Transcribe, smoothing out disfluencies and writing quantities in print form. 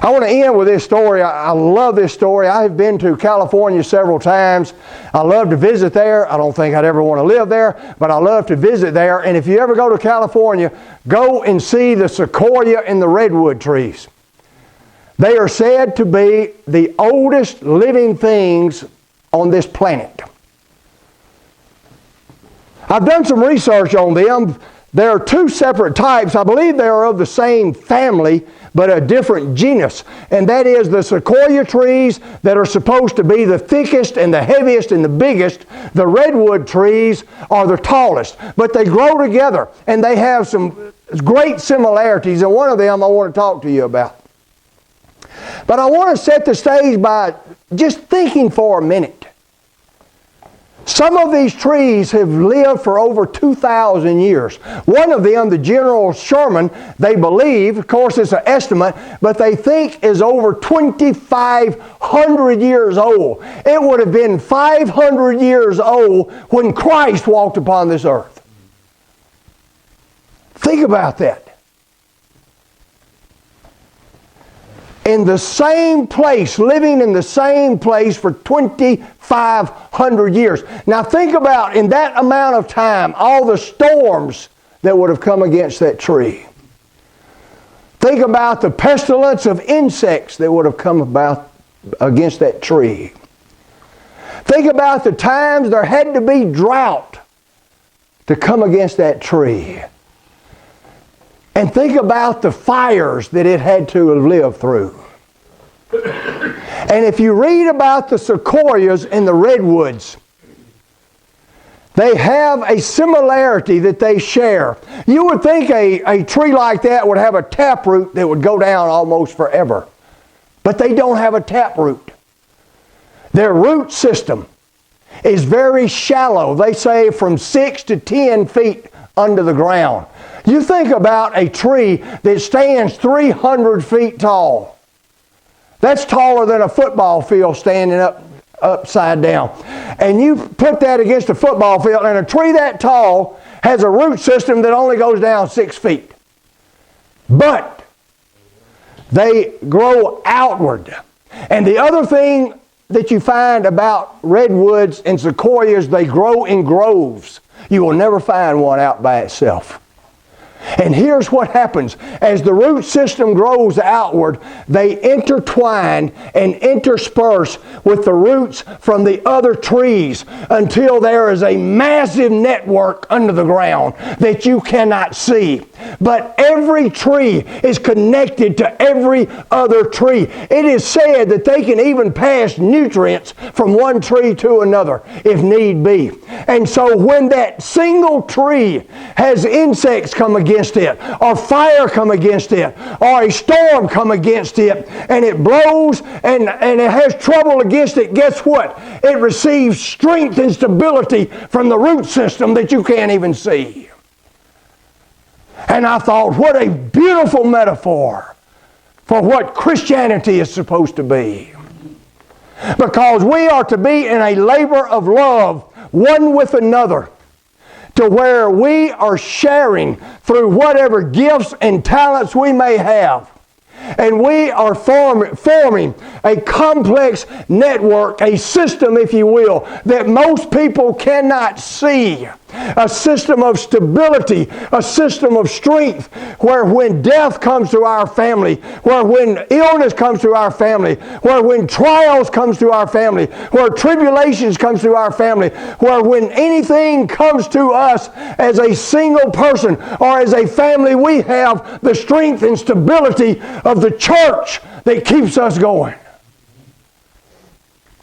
I want to end with this story. I love this story. I have been to California several times. I love to visit there. I don't think I'd ever want to live there, but I love to visit there. And if you ever go to California, go and see the sequoia and the redwood trees. They are said to be the oldest living things on this planet. I've done some research on them. There are two separate types. I believe they are of the same family, but a different genus. And that is the sequoia trees that are supposed to be the thickest and the heaviest and the biggest. The redwood trees are the tallest. But they grow together, and they have some great similarities, and one of them I want to talk to you about. But I want to set the stage by just thinking for a minute. Some of these trees have lived for over 2,000 years. One of them, the General Sherman, they believe, of course it's an estimate, but they think is over 2,500 years old. It would have been 500 years old when Christ walked upon this earth. Think about that. In the same place, living in the same place for 2,500 years. Now think about, in that amount of time, all the storms that would have come against that tree. Think about the pestilence of insects that would have come about against that tree. Think about the times there had to be drought to come against that tree. And think about the fires that it had to have lived through. And if you read about the sequoias and the redwoods, they have a similarity that they share. You would think a tree like that would have a taproot that would go down almost forever. But they don't have a taproot. Their root system is very shallow. They say from 6 to 10 feet under the ground. You think about a tree that stands 300 feet tall. That's taller than a football field standing upside down. And you put that against a football field, and a tree that tall has a root system that only goes down 6 feet. But they grow outward. And the other thing that you find about redwoods and sequoias, they grow in groves. You will never find one out by itself. And here's what happens. As the root system grows outward, they intertwine and intersperse with the roots from the other trees until there is a massive network under the ground that you cannot see. But every tree is connected to every other tree. It is said that they can even pass nutrients from one tree to another if need be. And so when that single tree has insects come against it, or fire come against it, or a storm come against it, and it blows and it has trouble against it, guess what? It receives strength and stability from the root system that you can't even see. And I thought, what a beautiful metaphor for what Christianity is supposed to be. Because we are to be in a labor of love, one with another, to where we are sharing through whatever gifts and talents we may have. And we are forming a complex network, a system, if you will, that most people cannot see. A system of stability, a system of strength, where when death comes to our family, where when illness comes to our family, where when trials comes to our family, where tribulations comes to our family, where when anything comes to us as a single person or as a family, we have the strength and stability of the church that keeps us going.